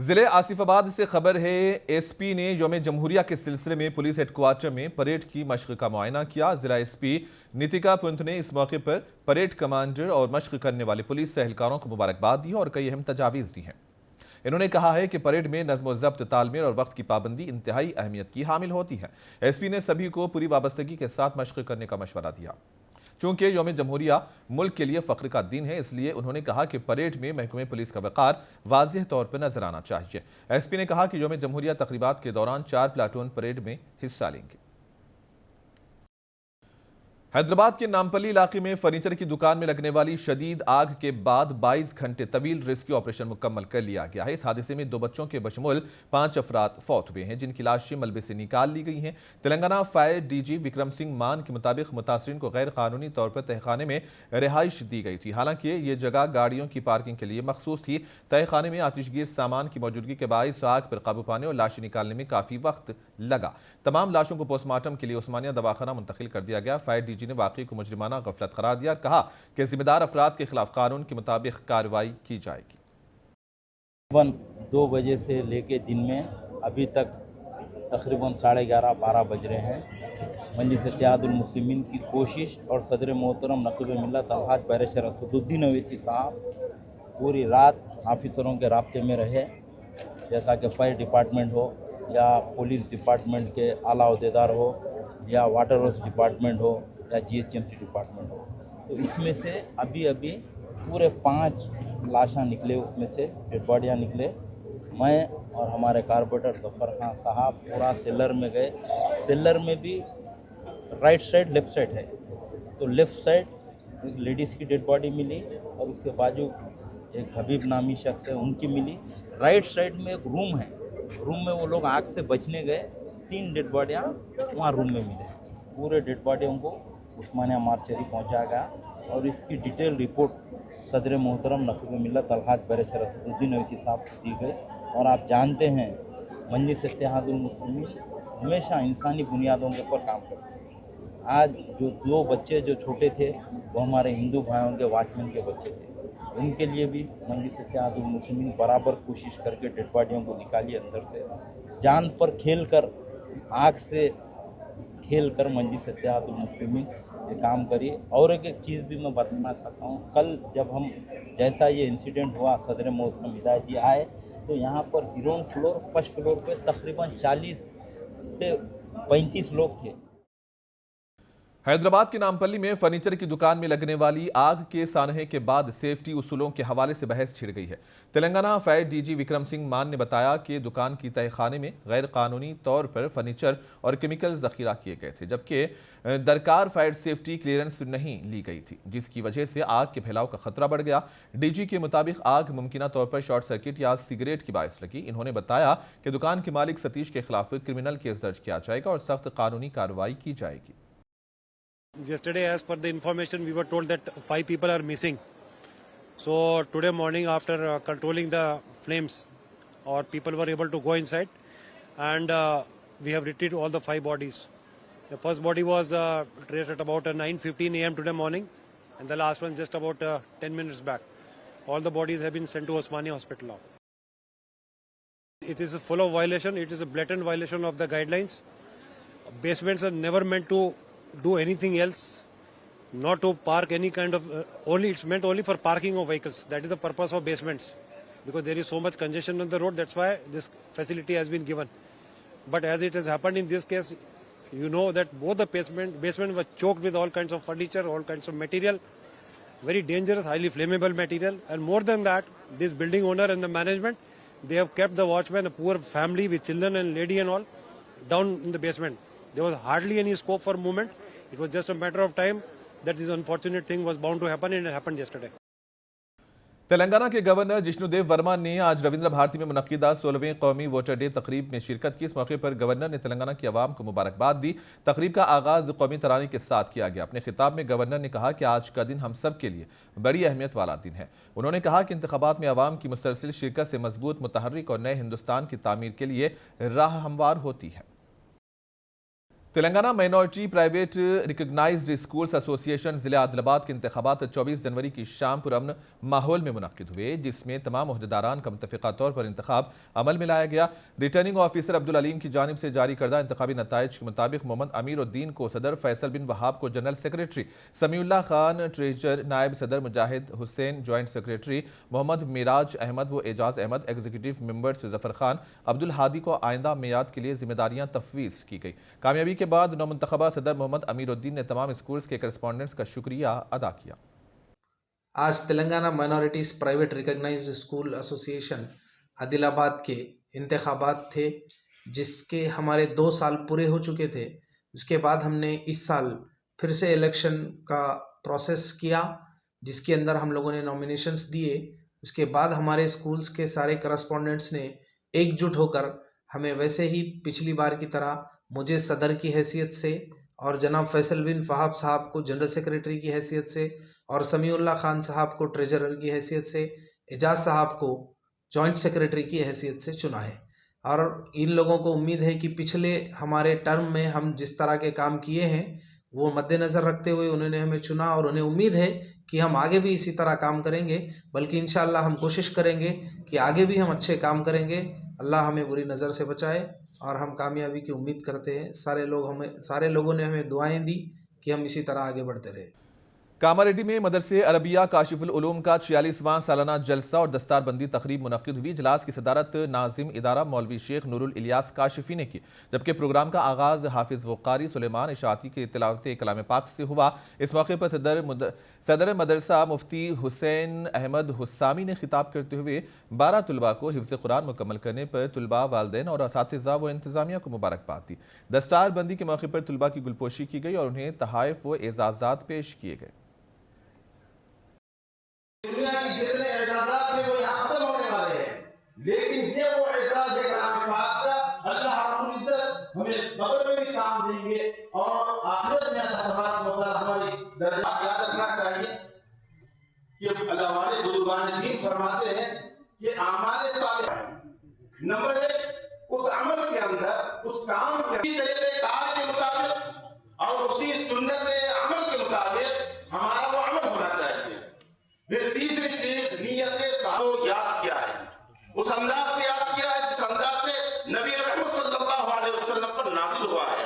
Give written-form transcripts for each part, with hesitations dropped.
जिले आसिफाबाद से खबर है, एसपी ने यौम जमहूरिया के सिलसिले में पुलिस हेडक्वार्टर में परेड की मशक का मुआयना किया। जिला एसपी नितिका पुंत ने इस मौके पर परेड कमांडर और मशक करने वाले पुलिस एहलकारों को मुबारकबाद दी और कई अहम तजावीज़ दी हैं। इन्होंने कहा है कि परेड में नज़्म ज़ब्त, तालमेल और वक्त की पाबंदी इंतहाई अहमियत की हामिल होती है। एसपी ने सभी को पूरी वाबस्तगी के साथ मशक करने का मशवरा दिया। चूंकि यौम जमहूरिया मुल्क के लिए फ़ख्र का दिन है, इसलिए उन्होंने कहा कि परेड में महकमे पुलिस का वक़ार वाज़ेह तौर पर नजर आना चाहिए। एसपी ने कहा कि यौम जमहूरिया तकरीबात के दौरान 4 प्लाटून परेड में हिस्सा लेंगे। हैदराबाद के नामपल्ली इलाके में फर्नीचर की दुकान में लगने वाली शदीद आग के बाद 22 घंटे तवील रेस्क्यू ऑपरेशन मुकम्मल कर लिया गया है। इस हादसे में 2 बच्चों के बशमूल 5 अफराद फौत हुए हैं, जिनकी लाशें मलबे से निकाल ली गई हैं। तेलंगाना फायर डीजी विक्रम सिंह मान के मुताबिक मुतासरीन को गैर कानूनी तौर पर तहखाने में रिहाइश दी गई थी। हालांकि ये जगह गाड़ियों की पार्किंग के लिए मखसूस थी। तहखाने में आतिशगीर सामान की मौजूदगी के बायस आग पर काबू पाने और लाशें निकालने में काफी वक्त लगा। तमाम लाशों को पोस्टमार्टम के लिए उस्मानिया दवाखाना मुंतकिल कर दिया गया। फायर डीजी ने वाकई को मुजरिमाना गफलत करार दिया और कहा कि जिम्मेदार अफराद के खिलाफ कानून के मुताबिक कार्रवाई की जाएगी। 2 बजे से लेके दिन में अभी तक तकरीबन 11:30-12 बज रहे हैं। मजलिस इत्तेहादुल मुस्लिमीन की कोशिश और सदर मोहतरम नक़ीब मिल्लत अलहाज बैरिस्टर असदुद्दीन अवैसी साहब पूरी रात ऑफिसरों के राब्ते में रहे, जैसा कि फायर डिपार्टमेंट हो या पुलिस डिपार्टमेंट के आला अहदेदार हो या वाटर वर्क्स डिपार्टमेंट हो या GHMC डिपार्टमेंट हो। तो इसमें से अभी पूरे 5 लाशा निकले, उसमें से डेड बॉडियाँ निकले। मैं और हमारे कारपोरेटर जफर खान साहब पूरा सेलर में गए। सेलर में भी राइट साइड लेफ़्ट साइड है, तो लेफ़्ट साइड एक लेडीज़ की डेड बॉडी मिली और उसके बाजू एक हबीब नामी शख्स है, उनकी मिली। राइट साइड में एक रूम है, रूम में वो लोग आग से बचने गए, 3 डेड बॉडियाँ वहाँ रूम में मिले। पूरे डेड बॉडियों को उस्मानिया मार्चरी पहुँचाया गया और इसकी डिटेल रिपोर्ट सदर मोहतरम नक़ीब मिल्लत अलहाज बैरिस्टर असदुद्दीन अवैसी साहब को दी गई। और आप जानते हैं मजलिस इत्तेहादुल मुस्लिमीन हमेशा इंसानी बुनियादों के ऊपर काम करते हैं। आज जो 2 बच्चे जो छोटे थे वो हमारे हिंदू भाइयों के वॉचमैन के बच्चे थे, उनके लिए भी मजलिस इत्तेहादुल मुस्लिमीन बराबर कोशिश करके डेड बॉडियों को निकाली अंदर से। जान पर खेल कर, आग से खेल कर मजलिस इत्तेहादुल मुस्लिमीन ये काम करिए। और एक चीज़ भी मैं बताना चाहता हूँ, कल जब हम जैसा ये इंसिडेंट हुआ, सदर मोहतरम हिदायत जी आए तो यहाँ पर ग्राउंड फ्लोर, फर्स्ट फ्लोर पे तकरीबन 40 से 35 लोग थे। हैदराबाद के नामपल्ली में फर्नीचर की दुकान में लगने वाली आग के सानहे के बाद सेफ्टी उसूलों के हवाले से बहस छिड़ गई है। तेलंगाना फायर डीजी विक्रम सिंह मान ने बताया कि दुकान की तहखाने में गैर कानूनी तौर पर फर्नीचर और केमिकल जखीरा किए गए थे, जबकि दरकार फायर सेफ्टी क्लियरेंस नहीं ली गई थी, जिसकी वजह से आग के फैलाव का खतरा बढ़ गया। डीजी के मुताबिक आग मुमकिना तौर पर शॉर्ट सर्किट या सिगरेट की बायस लगी। इन्होंने बताया कि दुकान के मालिक सतीश के खिलाफ क्रिमिनल केस दर्ज किया जाएगा और सख्त कानूनी कार्रवाई की जाएगी। Yesterday, as per the information, we were told that 5 people are missing. So today morning, after controlling the flames, our people were able to go inside, and we have retrieved all the 5 bodies. The first body was traced at about 9:15 a.m. today morning, and the last one just about 10 minutes back. All the bodies have been sent to Osmania Hospital now. It is a full of violation. It is a blatant violation of the guidelines. Basements are never meant to do anything else, not to park any kind of only it's meant only for parking of vehicles. That is the purpose of basements, because there is so much congestion on the road. That's why this facility has been given. But as it has happened in this case, you know that both the basement was choked with all kinds of furniture, all kinds of material, very dangerous, highly flammable material. And more than that, this building owner and the management, they have kept the watchman, a poor family with children and lady and all, down in the basement. There was hardly any scope for movement. It was just a matter of time that this unfortunate thing was bound to happen, and it happened yesterday. Telangana के governor Jishnu Dev Verma ने आज रविंद्र भारती में मुनक्किदा 16वें कौमी voter day तकरीब में शिरकत की। इस मौके पर गवर्नर ने तेलंगाना की आवाम को मुबारकबाद दी। तकरीब का आगाज कौमी तराने के साथ किया गया। अपने खिताब में गवर्नर ने कहा कि आज का दिन हम सब के लिए बड़ी अहमियत वाला दिन है। उन्होंने कहा कि इंतखाबात में आवाम की मुसलसिल शिरकत से मजबूत, मुतहर्रिक और नए हिंदुस्तान की तामीर के लिए राह हमवार होती है। Telangana minority private recognised schools association जिला आदिलाबाद के इंतखाबात 24 जनवरी की शाम पुरअमन माहौल में मुनक्किद हुए, जिसमें तमाम ओहदेदारान का मुतफ़िक़ा तौर पर इंतखाब अमल में लाया गया। रिटर्निंग ऑफिसर अब्दुल अलीम की जानिब से जारी करदा इंतखाबी नताइज के मुताबिक मोहम्मद अमीरुद्दीन को सदर, फैसल बिन वहाब को general secretary, Samiullah Khan treasure, नायब सदर मुजाहिद हुसैन जॉइंट सेक्रेटरी, मोहम्मद मिराज अहमद व एजाज अहमद एग्जीक्यूटिव मेंबर्स, जफर खान, अब्दुल हादी को आइंदा मियाद के लिए जिम्मेदारियां तफवीज़ की गई। कामयाबी के बाद नौमुंतखबा सदर मोहम्मद अमीरुद्दीन ने तमाम स्कूल्स के करस्पॉन्डेंट्स का शुक्रिया अदा किया। आज Telangana minorities private recognised school association Adilabad के इंतखाबात थे, जिसके हमारे 2 साल पूरे हो चुके थे। उसके बाद हमने इस साल फिर से इलेक्शन का प्रोसेस किया, जिसके अंदर हम लोगों ने नॉमिनेशंस दिए। उसके बाद हमारे स्कूल्स के सारे करस्पॉन्डेंट्स ने एकजुट होकर हमें वैसे ही पिछली बार की तरह मुझे सदर की हैसियत से और जनाब फैसल बिन वहाब साहब को जनरल सेक्रेटरी की हैसियत से और समीउल्लाह खान साहब को ट्रेजरर की हैसियत से, एजाज साहब को जॉइंट सेक्रेटरी की हैसियत से चुना है। और इन लोगों को उम्मीद है कि पिछले हमारे टर्म में हम जिस तरह के काम किए हैं वो मद्देनज़र रखते हुए उन्होंने हमें चुना, और उन्हें उम्मीद है कि हम आगे भी इसी तरह काम करेंगे। बल्कि इंशाअल्लाह हम कोशिश करेंगे कि आगे भी हम अच्छे काम करेंगे। अल्लाह हमें बुरी नज़र से बचाए और हम कामयाबी की उम्मीद करते हैं। सारे लोगों ने हमें दुआएं दी कि हम इसी तरह आगे बढ़ते रहें। कामारेड्डी में मदरसे अरबिया काशिफुल उलूम का 46वां सालाना जलसा और दस्तारबंदी तकरीब मुनक्किद हुई। इजलास की सदारत नाजिम इदारा मौलवी शेख नूरुल इलियास काशिफी ने की, जबकि प्रोग्राम का आगाज हाफिज वक़ारी सुलेमान इशाती की तिलावत कलाम पाक से हुआ। इस मौके पर सदर मदरसा मुफ्ती हुसैन अहमद हुस्सामी ने खिताब करते हुए 12 तुलबा को हिफ्ज़ कुरान मुकम्मल करने पर तुलबा, वालिदैन और असातिज़ा व इंतज़ामिया को मुबारकबाद दी। दस्तारबंदी के मौके पर तुलबा की गुलपोशी की गई और उन्हें तहाइफ व एजाज़ात पेश किए गए। दुनिया की जितने एजाज़ात थे वो यहाँ खत्म होने वाले हैं, लेकिन ये वो एजाज़ है कलाम पाक का, अल्लाह रब्बुल इज्जत हमें कब्र में भी काम देंगे और आखिरत में अल्लाह तबारक व तआला हमारी दर्जात याद रखना चाहिए कि अल्लाह वाले बुजुर्गान दीन फरमाते हैं कि आमाल सालिह नंबर 1 उस अमल के अंदर, उस काम के तरीके कार के मुताबिक और उसी सुन्नत अमल के मुताबिक हमारा वो अमल होना चाहिए। फिर तीसरी चीज नियत सालो याद किया है, उस अंदाज से याद किया है जिस अंदाज से नबी रहमत सल्लल्लाहु अलैहि वसल्लम पर नाजिल हुआ है।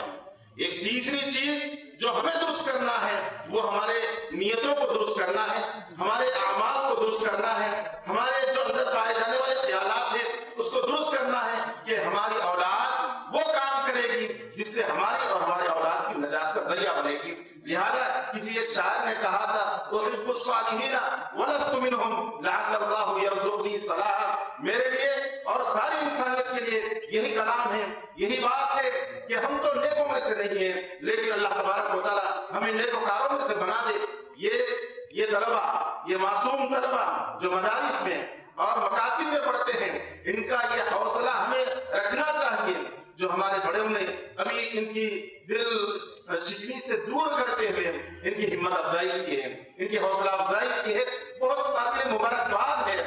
एक तीसरी चीज जो हमें दुरुस्त करना है वो हमारे नियतों को दुरुस्त करना है, हमारे अमाल को दुरुस्त करना है, हमारे जो अंदर पाए जाने वाले ख्यालात है उसको दुरुस्त करना है कि हमारी औलाद वो काम करेगी जिससे हमारी और हमारे औलाद की नजात का जरिया बनेगी। लिहाजा किसी एक शायर ने कहा था, मेरे लिए और सारी इंसानियत के लिए यही कलाम है, यही बात है कि हम तो नेकों में से नहीं है, लेकिन अल्लाह तबारक व तआला हमें नेकोकारों में से बना दे। ये तलबा, ये मासूम तलबा जो मदारिस में और मकातिब में पढ़ते हैं, इनका ये हौसला हमें रखना चाहिए। जो हमारे बड़ों ने अभी इनकी दिल शिकनी से दूर करते हुए इनकी हिम्मत अफजाई की है, इनकी हौसला अफजाई की है, बहुत काबिल मुबारकबाद है।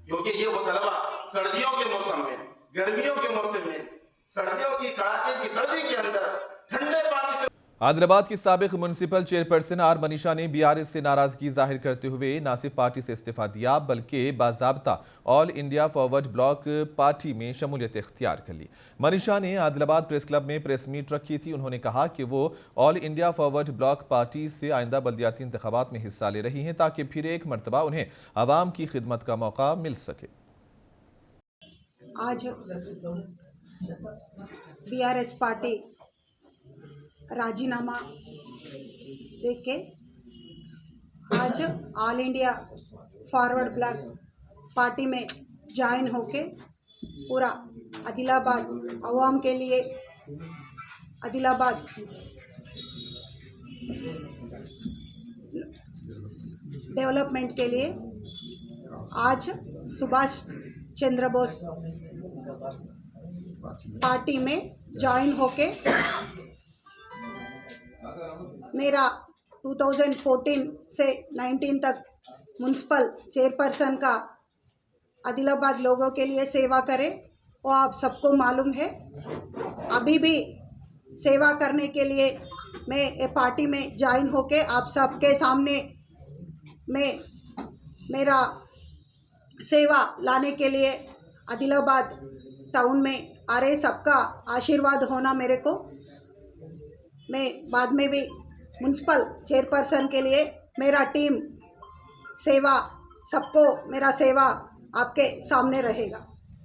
क्योंकि ये वो तलबा सर्दियों के मौसम में, गर्मियों के मौसम में, सर्दियों की कड़ाके की सर्दी के अंदर ठंडे पानी से। आदिलाबाद की साबिक म्युनिसिपल चेयरपर्सन आर मनीषा ने बीआरएस से नाराजगी जाहिर करते हुए न सिर्फ पार्टी से इस्तीफा दिया बल्कि बाज़ाब्ता All India Forward Bloc party में शमूलियत इख्तियार कर ली। मनीषा ने आदिलाबाद प्रेस क्लब में प्रेस मीट रखी थी। उन्होंने कहा कि वो All India Forward Bloc party से आइंदा बल्दियाती इंतखाबात में हिस्सा ले रही हैं ताकि फिर एक मरतबा उन्हें आवाम की खिदमत का मौका मिल सके। आज बीआरएस पार्टी राजीनामा देके आज all India Forward Bloc party में ज्वाइन होके पूरा आदिलाबाद अवाम के लिए, आदिलाबाद डेवलपमेंट के लिए आज सुभाष चंद्र बोस पार्टी में ज्वाइन होके मेरा 2014 से 19 तक म्युनिसिपल चेयरपर्सन का आदिलाबाद लोगों के लिए सेवा करे। वो आप सबको मालूम है। अभी भी सेवा करने के लिए मैं ये पार्टी में ज्वाइन होके आप सबके सामने मैं मेरा सेवा लाने के लिए आदिलाबाद टाउन में आ रहे सबका आशीर्वाद होना मेरे को। मैं बाद में भी म्युनिसिपल चेयरपर्सन के लिए मेरा टीम सेवा सबको मेरा सेवा आपके सामने रहेगा।